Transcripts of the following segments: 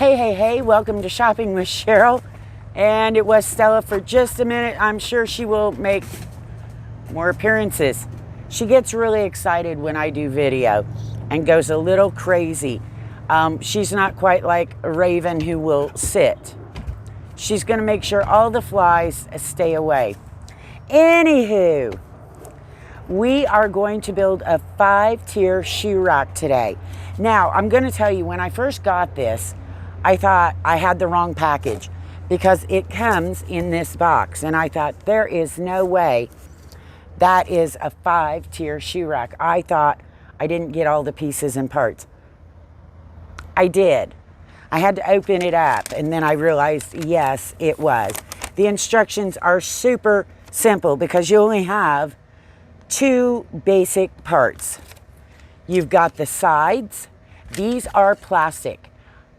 Hey, welcome to Shopping with Cheryl. And it was Stella for just a minute. I'm sure she will make more appearances. She gets really excited when I do video and goes a little crazy. She's not quite like a Raven who will sit. She's gonna make sure all the flies stay away. Anywho, we are going to build a 5-tier shoe rack today. Now, I'm gonna tell you, when I first got this, I thought I had the wrong package because it comes in this box. And I thought, there is no way that is a 5-tier shoe rack. I thought I didn't get all the pieces and parts. I did. I had to open it up and then I realized, yes, it was. The instructions are super simple because you only have 2 basic parts. You've got the sides. These are plastic.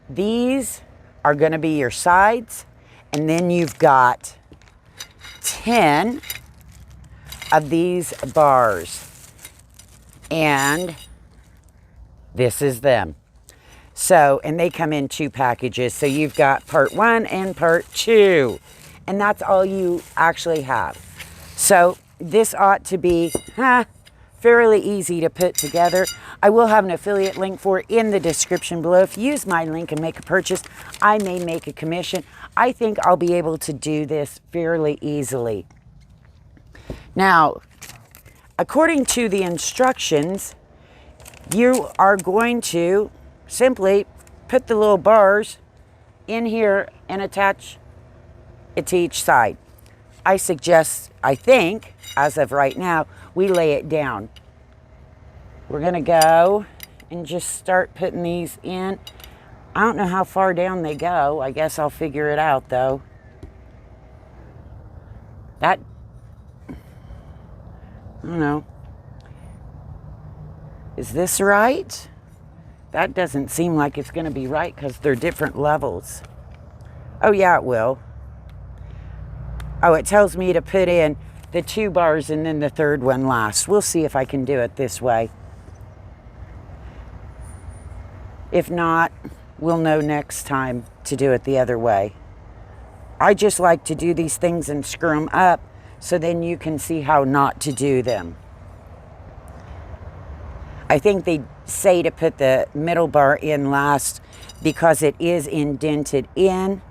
These are going to be your sides, and then you've got 10 of these bars, and this is them. So, and they come in 2 packages, so you've got part 1 and part 2, and that's all you actually have. So this ought to be fairly easy to put together. I will have an affiliate link for it in the description below. If you use my link and make a purchase, I may make a commission. I think I'll be able to do this fairly easily. Now, according to the instructions, you are going to simply put the little bars in here and attach it to each side. I suggest, I think, as of right now, we lay it down. We're gonna go and just start putting these in. I don't know how far down they go. I guess I'll figure it out though. I don't know. Is this right? That doesn't seem like it's gonna be right because they're different levels. Oh yeah, it will. Oh, it tells me to put in the 2 bars and then the 3rd one last. We'll see if I can do it this way. If not, we'll know next time to do it the other way. I just like to do these things and screw them up so then you can see how not to do them. I think they say to put the middle bar in last because it is indented in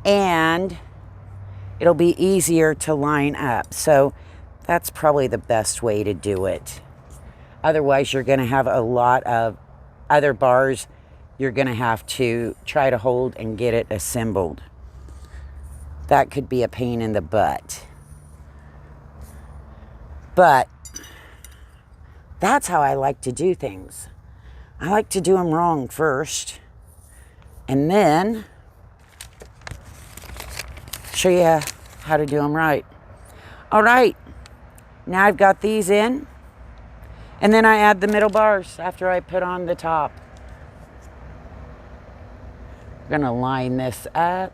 and it'll be easier to line up. So that's probably the best way to do it. Otherwise, you're going to have a lot of other bars you're going to have to try to hold and get it assembled. That could be a pain in the butt. But that's how I like to do things. I like to do them wrong first and then show you how to do them right. All right, now I've got these in, and then I add the middle bars after I put on the top. We're gonna line this up,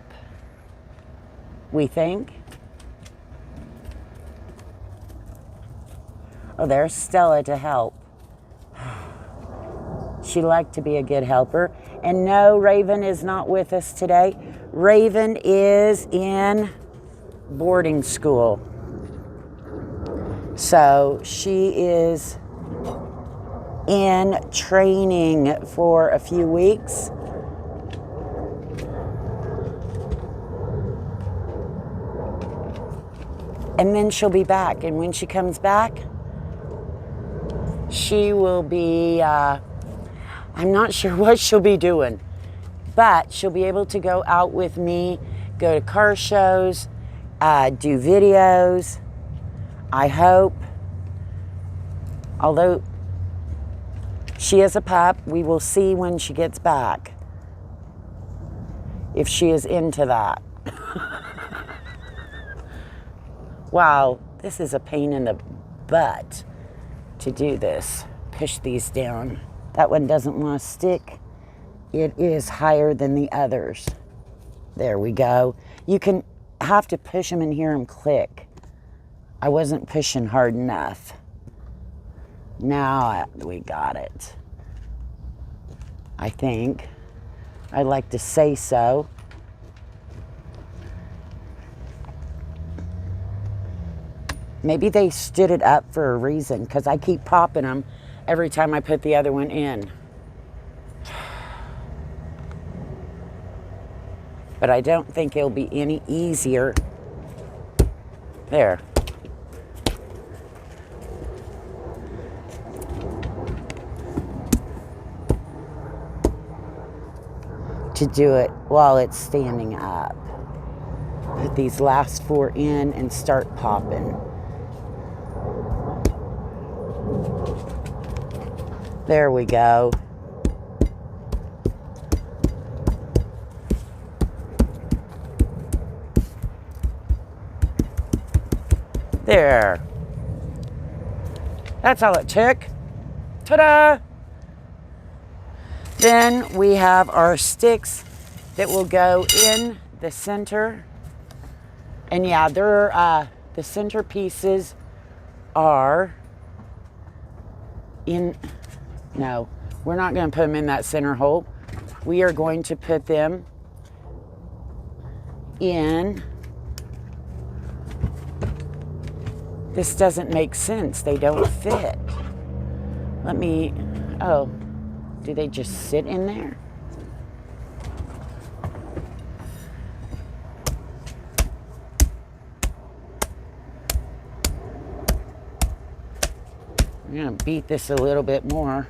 we think. Oh, there's Stella to help. She liked to be a good helper. And no, Raven is not with us today. Raven is in boarding school. So she is in training for a few weeks. And then she'll be back. And when she comes back, she will be, I'm not sure what she'll be doing, but she'll be able to go out with me, go to car shows, do videos, I hope. Although she is a pup, we will see when she gets back if she is into that. Wow, this is a pain in the butt to do this. Push these down. That one doesn't want to stick. It is higher than the others. There we go. You can have to push them and hear them click. I wasn't pushing hard enough. Now we got it. I think. I like to say so. Maybe they stood it up for a reason, because I keep popping them every time I put the other one in. But I don't think it'll be any easier. There. To do it while it's standing up. Put these last 4 in and start popping. There we go. There. That's all it took. Ta-da! Then we have our sticks that will go in the center. And yeah, they're, the center pieces are in, no, we're not going to put them in that center hole. We are going to put them in. This doesn't make sense. They don't fit. Let me, oh, do they just sit in there? I'm going to beat this a little bit more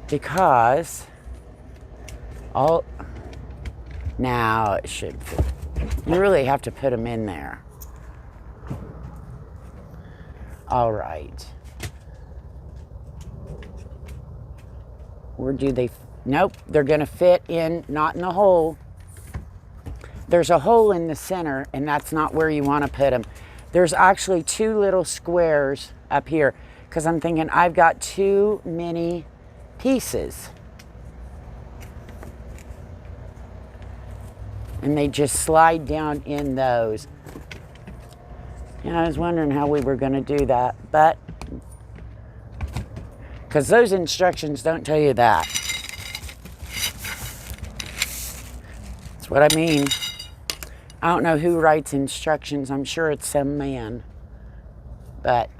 because now it should fit. You really have to put them in there. All right. Where do they? Nope, they're going to fit in, not in the hole. There's a hole in the center, and that's not where you want to put them. There's actually 2 little squares up here because I'm thinking I've got too many pieces. And they just slide down in those. And I was wondering how we were going to do that, but because those instructions don't tell you that. That's what I mean. I don't know who writes instructions. I'm sure it's some man. But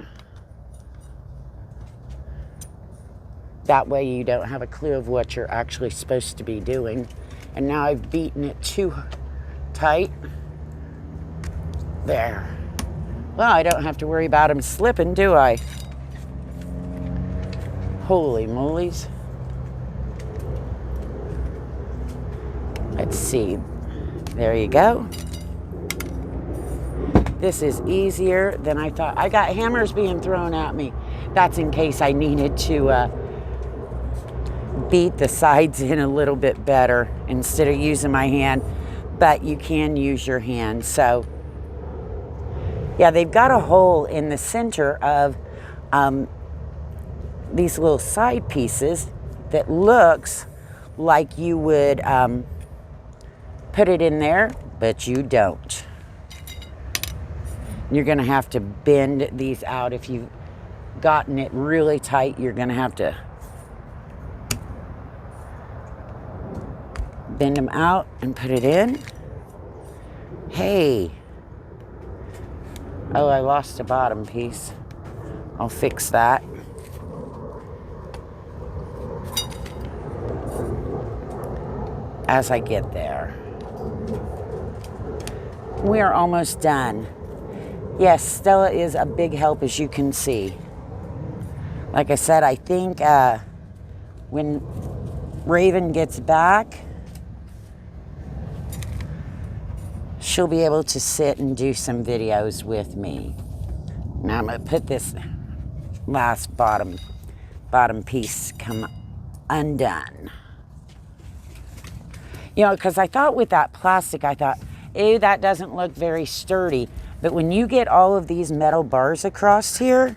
that way you don't have a clue of what you're actually supposed to be doing. And now I've beaten it too tight. There. Well, I don't have to worry about them slipping, do I? Holy moly's. Let's see. There you go. This is easier than I thought. I got hammers being thrown at me. That's in case I needed to beat the sides in a little bit better instead of using my hand. But you can use your hand. So, yeah, they've got a hole in the center of these little side pieces that looks like you would put it in there, but you don't. You're going to have to bend these out. If you've gotten it really tight, you're going to have to bend them out and put it in. Hey. Oh, I lost a bottom piece. I'll fix that. As I get there. We are almost done. Yes, Stella is a big help, as you can see. Like I said, I think when Raven gets back, she'll be able to sit and do some videos with me. Now I'm going to put this last bottom piece come undone. You know, because I thought with that plastic, I thought, ew, that doesn't look very sturdy. But when you get all of these metal bars across here,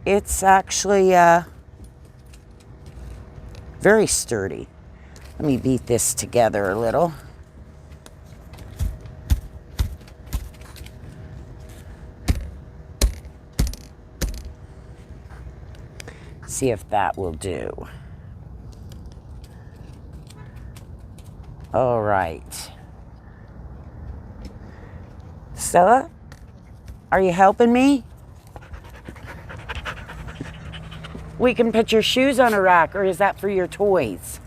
it's actually very sturdy. Let me beat this together a little. See if that will do. All right. Stella, are you helping me? We can put your shoes on a rack, or is that for your toys?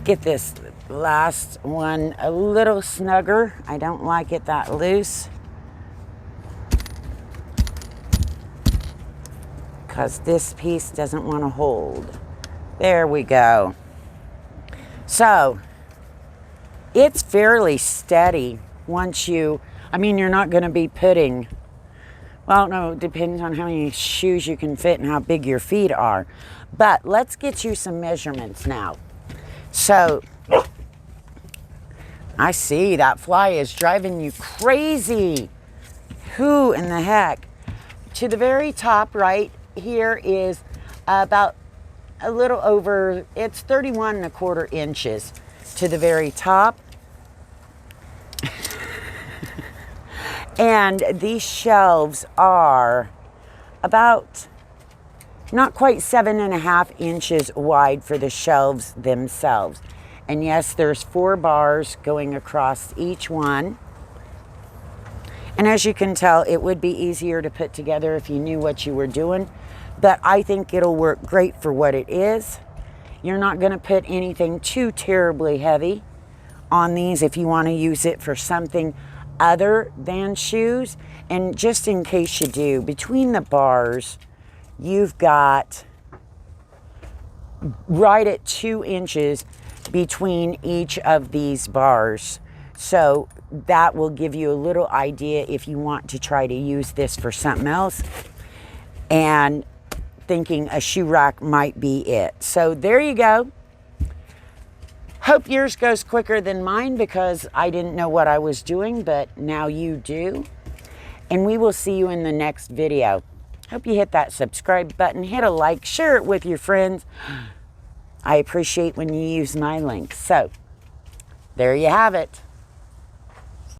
Get this last one a little snugger. I don't like it that loose, because this piece doesn't want to hold. There we go. So it's fairly steady once you, I mean, you're not going to be putting, well, no, it depends on how many shoes you can fit and how big your feet are. But let's get you some measurements now. So I see that fly is driving you crazy. Who in the heck? To the very top right here is about a little over, it's 31 1/4 inches to the very top. And these shelves are about not quite 7.5 inches wide for the shelves themselves. And yes, there's 4 bars going across each one. And as you can tell, it would be easier to put together if you knew what you were doing. But I think it'll work great for what it is. You're not going to put anything too terribly heavy on these if you want to use it for something other than shoes. And just in case you do, between the bars, you've got right at 2 inches between each of these bars. So that will give you a little idea if you want to try to use this for something else and thinking a shoe rack might be it. So there you go. Hope yours goes quicker than mine, because I didn't know what I was doing, but now you do. And we will see you in the next video. Hope you hit that subscribe button, hit a like, share it with your friends. I appreciate when you use my link. So there you have it.